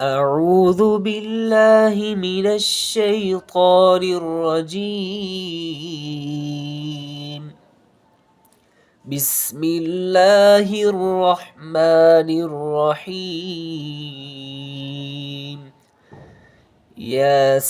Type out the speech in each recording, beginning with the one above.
أعوذ بالله من الشيطان الرجيم. بسم الله الرحمن الرحيم. ياسين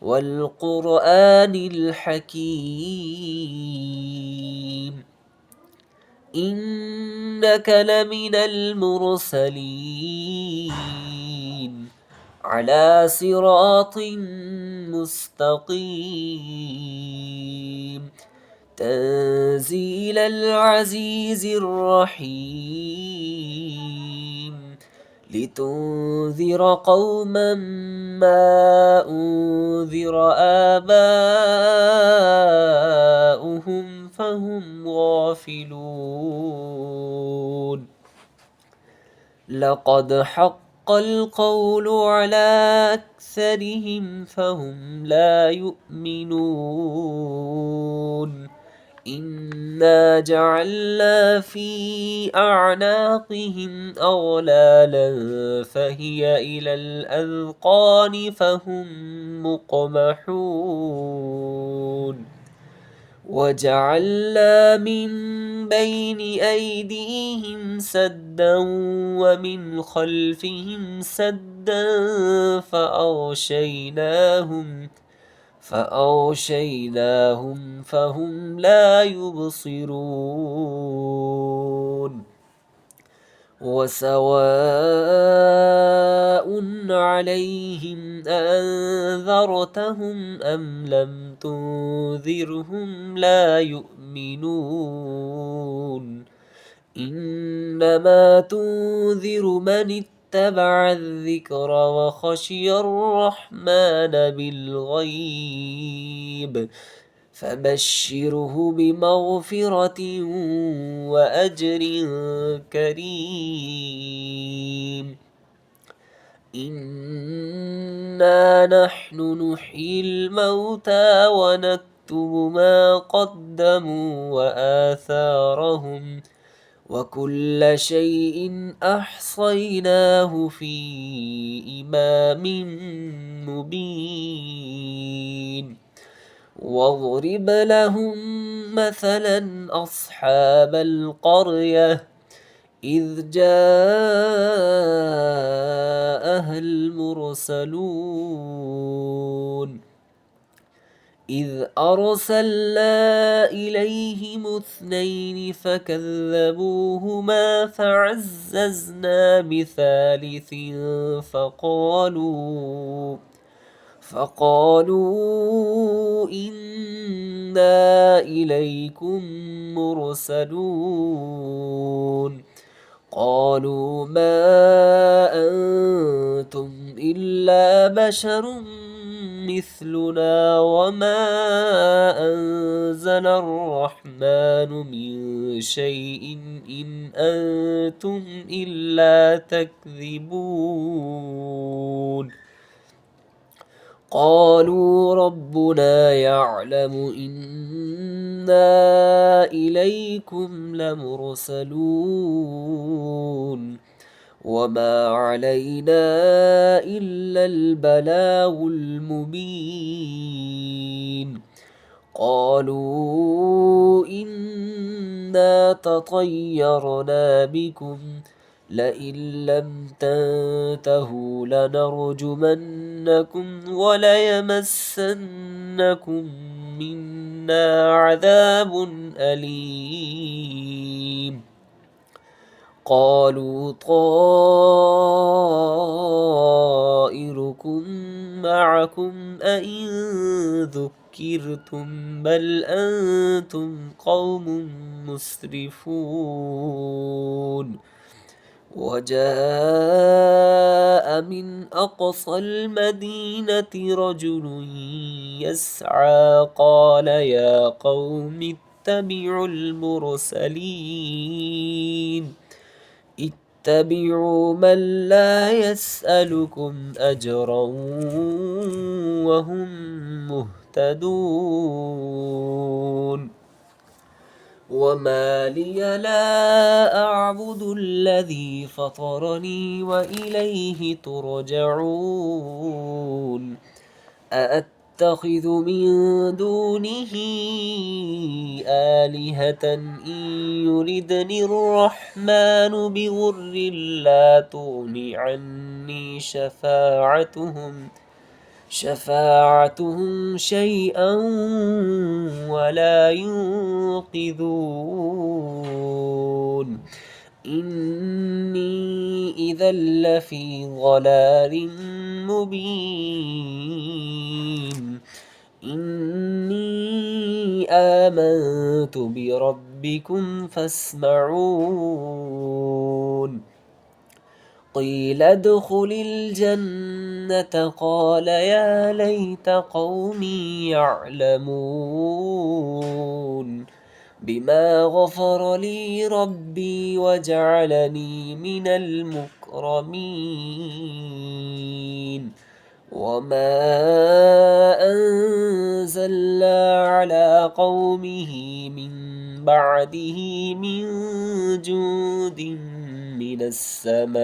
والقرآن الحكيم إنك لمن المرسلين على صراط مستقيم تنزيل العزيز الرحيم لتنذر قوما ما أنذر آباؤهم فهم غافلون. لقد حق القول على أكثرهم فهم لا يؤمنون. إنا جعلنا في أعناقهم أغلالا فهي إلى الأذقان فهم مقمحون. وجعلنا من بين أيديهم سدا ومن خلفهم سدا فأغشيناهم فهم لا يبصرون. وسواء عليهم أنذرتهم أم لم تنذرهم لا يؤمنون. إنما تنذر من اتبع الذكر وخشي الرحمن بالغيب فبشره بمغفرة وأجر كريم. إنا نحن نحيي الموتى ونكتب ما قدموا وآثارهم وكل شيء أحصيناه في إمام مبين. واضرب لهم مثلا أصحاب القرية إذ جاءها المرسلون إذ أرسلنا إليهم اثنين فكذبوهما فعززنا بثالث فقالوا إنا إليكم مرسلون. قالوا ما أنتم إلا بشر مثلنا وما أنزل الرحمن من شيء إن أنتم إلا تكذبون. قالوا ربنا يعلم إنا إليكم لمرسلون وما علينا إلا البلاغ المبين. قالوا إنا تطيرنا بكم لئن لم تنتهوا لنرجمنكم وليمسنكم منا عذاب أليم. قالوا طائركم معكم أئن ذكرتم بل أنتم قوم مسرفون. وجاء من أقصى المدينة رجل يسعى قال يا قوم اتبعوا المرسلين اتبعوا من لا يسألكم أجرا وهم مهتدون. وما لي لا أعبد الذي فطرني وإليه ترجعون أأتخذ من دونه آلهة إن يردني الرحمن بضر لا تغن عني شفاعتهم شيئا ولا ينقذون إني إذا لفي ضلال مبين إني آمنت بربكم فاسمعون قيل ادخل الجنة قال يا ليت قومي يعلمون بما غفر لي ربي وجعلني من المكرمين وما أنزلنا على قومه من بعده من جود من السماء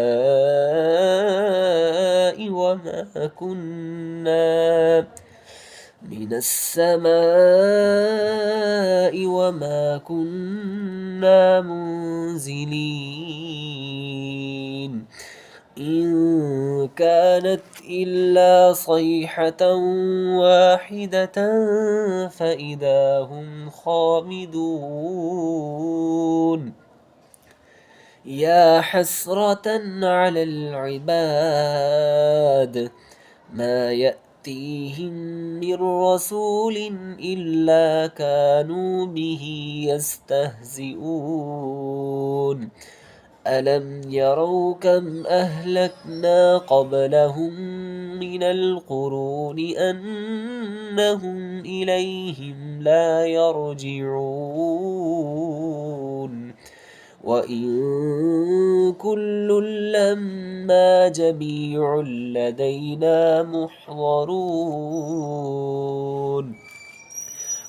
وما كنا منزلين إن كانت إلا صيحة واحدة فإذا هم خامدون يا حسرة على العباد ما يأتيهم من رسول إلا كانوا به يستهزئون ألم يروا كم أهلكنا قبلهم من القرون أنهم إليهم لا يرجعون وإن كل لما جميع لدينا محضرون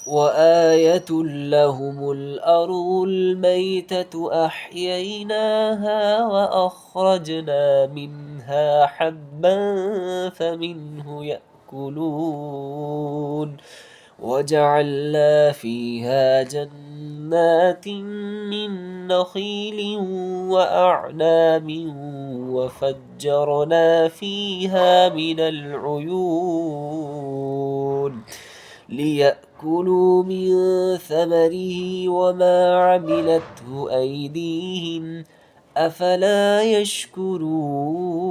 وآية لهم الأرض الميتة أحييناها وأخرجنا منها حبا فمنه يأكلون وجعلنا فيها جنات من نخيل وأعناب وفجرنا فيها من العيون ليأكلوا من ثمره وما عملته أيديهم أفلا يشكرون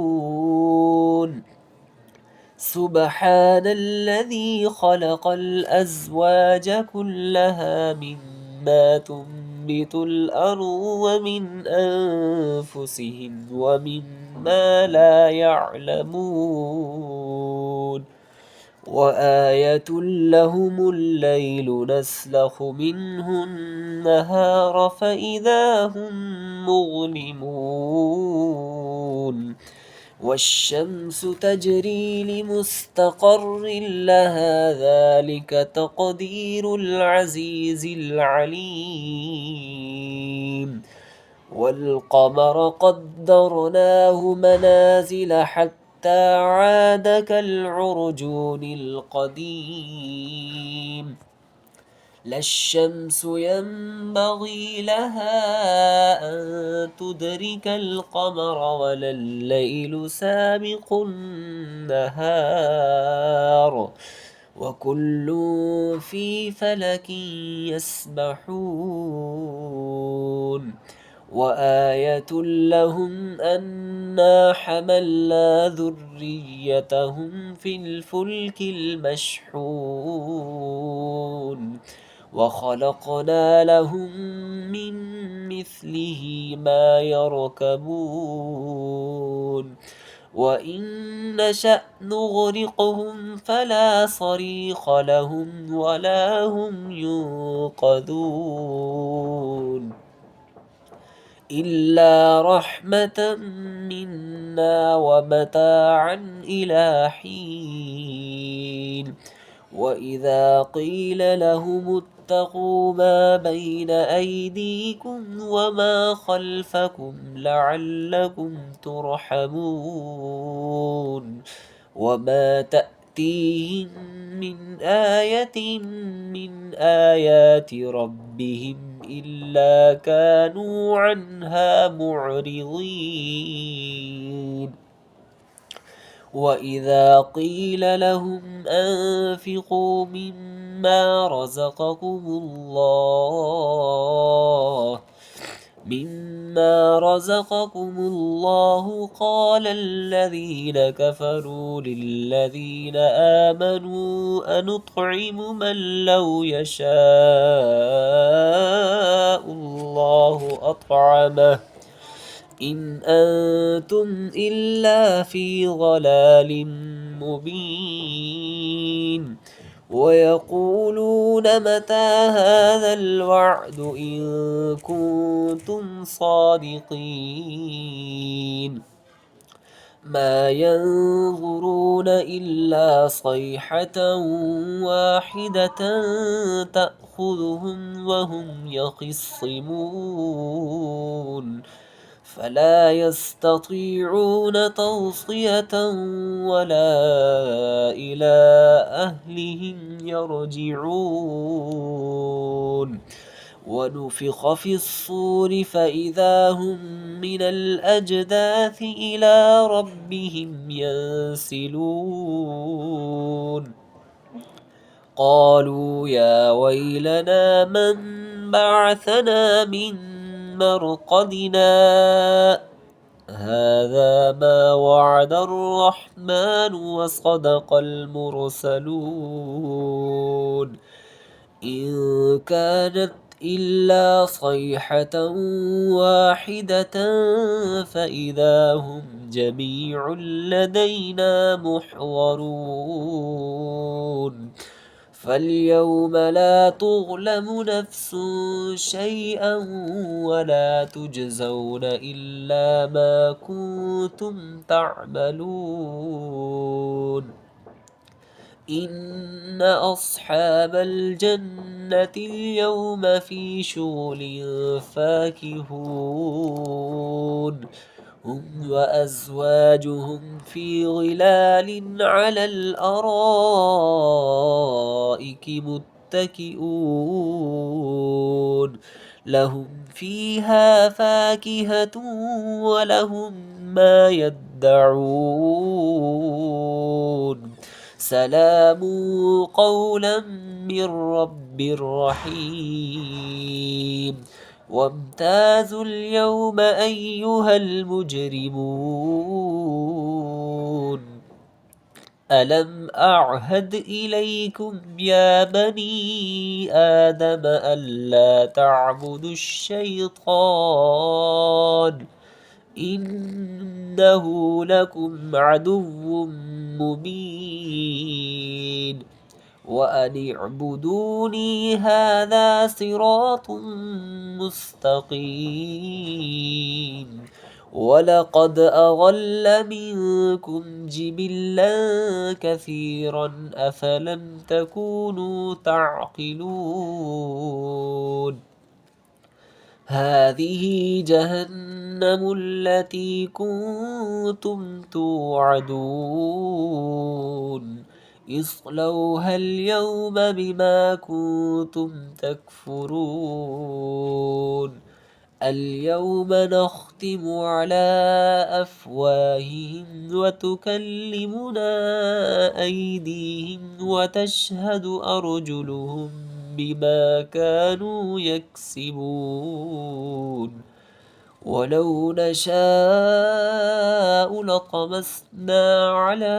سبحان الذي خلق الأزواج كلها مما تنبت الأرض ومن أنفسهم ومما لا يعلمون وآية لهم الليل نسلخ منه النهار فإذا هم مظلمون والشمس تجري لمستقر لها ذلك تقدير العزيز العليم والقمر قدرناه منازل حتى عاد كالعرجون القديم لا الشمس ينبغي لها أن تدرك القمر ولا الليل سابق النهار وكل في فلك يسبحون وآية لهم أنا حملنا ذريتهم في الفلك المشحون وخلقنا لهم من مثله ما يركبون وإن نشأ نغرقهم فلا صريخ لهم ولا هم ينقذون إلا رحمة منا ومتاعا إلى حين وإذا قيل لهم واتقوا ما بين أيديكم وما خلفكم لعلكم ترحمون وما تأتيهم من آية من آيات ربهم إلا كانوا عنها معرضين وإذا قيل لهم أنفقوا مما رزقكم الله قال الذين كفروا للذين آمنوا أنطعم من لو يشاء الله أطعمه إن أنتم إلا في ضلال مبين ويقولون متى هذا الوعد إن كنتم صادقين ما ينظرون إلا صيحة واحدة تأخذهم وهم يخصمون فلا يستطيعون توصية ولا إلى أهلهم يرجعون ونفخ في الصور فإذا هم من الأجداث إلى ربهم ينسلون قالوا يا ويلنا من بعثنا من مرقدنا هذا ما وعد الرحمن وصدق المرسلون إن كانت إلا صيحة واحدة فإذا هم جميع لدينا محضرون فاليوم لا تظلم نفس شيئا ولا تجزون إلا ما كنتم تعملون إن أصحاب الجنة اليوم في شغل فاكهون هم وأزواجهم في ظلال على الأرائك متكئون لهم فيها فاكهة ولهم ما يدعون سلام قولا من رب رحيم وامتازوا اليوم أيها المجرمون ألم أعهد إليكم يا بني آدم ألا تعبدوا الشيطان إنه لكم عدو مبين وأن اعبدوني هذا صراط مستقيم ولقد أضل منكم جبلا كثيرا أفلم تكونوا تعقلون هذه جهنم التي كنتم توعدون اصلوها اليوم بما كنتم تكفرون اليوم نختم على أفواههم وتكلمنا أيديهم وتشهد أرجلهم بما كانوا يكسبون ولو نشاء لطمسنا على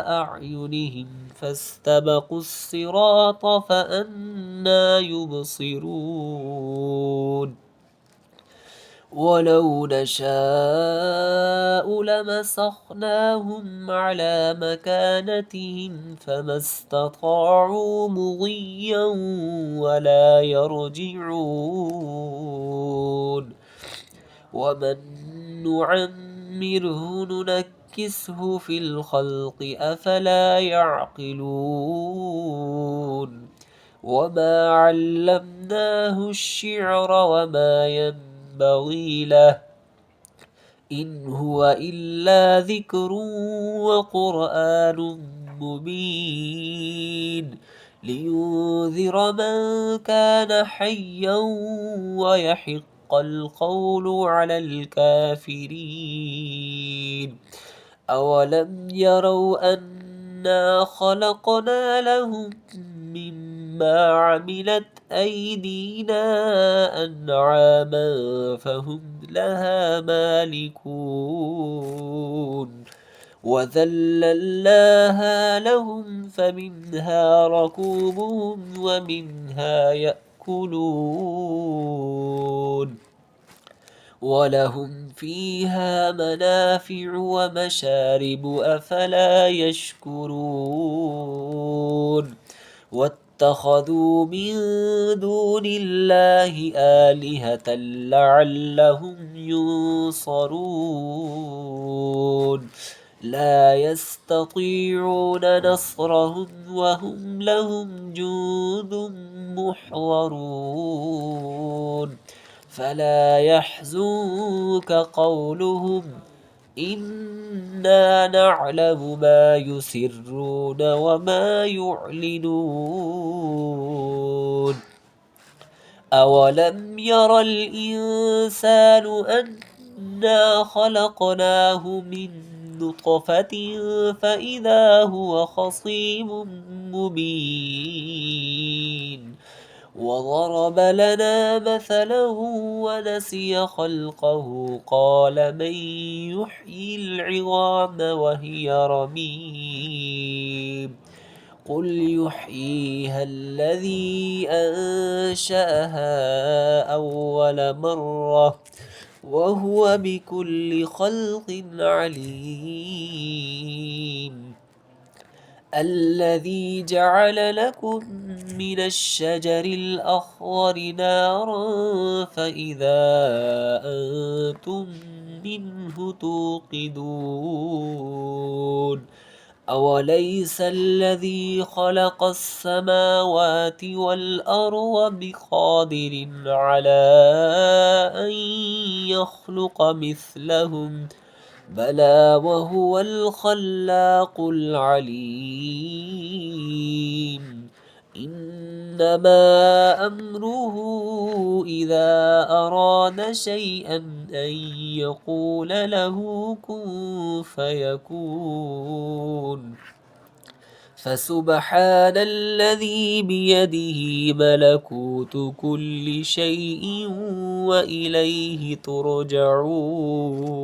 أعينهم فاستبقوا الصراط فأنى يبصرون ولو نشاء لمسخناهم على مكانتهم فما استطاعوا مضيا ولا يرجعون ومن نعمره ننكسه في الخلق أفلا يعقلون وما علمناه الشعر وما ينبغي له إن هو إلا ذكر وقرآن مبين لينذر من كان حيا ويحق القول على الكافرين أولم يروا أنا خلقنا لهم مما عملت أيدينا أنعاما فهم لها مالكون وذللناها لهم فمنها ركوبهم ومنها يأكلون ولهم فيها منافع ومشارب أفلا يشكرون واتخذوا من دون الله آلهة لعلهم ينصرون لا يستطيعون نصرهم وهم لهم جند محضرون فلا يحزنك قولهم إنا نعلم ما يسرون وما يعلنون أولم ير الإنسان أنا خلقناه من نطفة فإذا هو خصيم مبين وضرب لنا مثلا ونسي خلقه قال من يحيي العظام وهي رميم قل يحييها الذي أنشأها أول مرة وهو بكل خلق عليم الذي جعل لكم من الشجر الأخضر نارا فإذا أنتم منه توقدون أوليس الذي خلق السماوات والأرض بقادر على أن يخلق مثلهم بلى وهو الخلاق العليم إنما أمره إذا أراد شيئا أن يقول له كن فيكون فسبحان الذي بيده ملكوت كل شيء وإليه ترجعون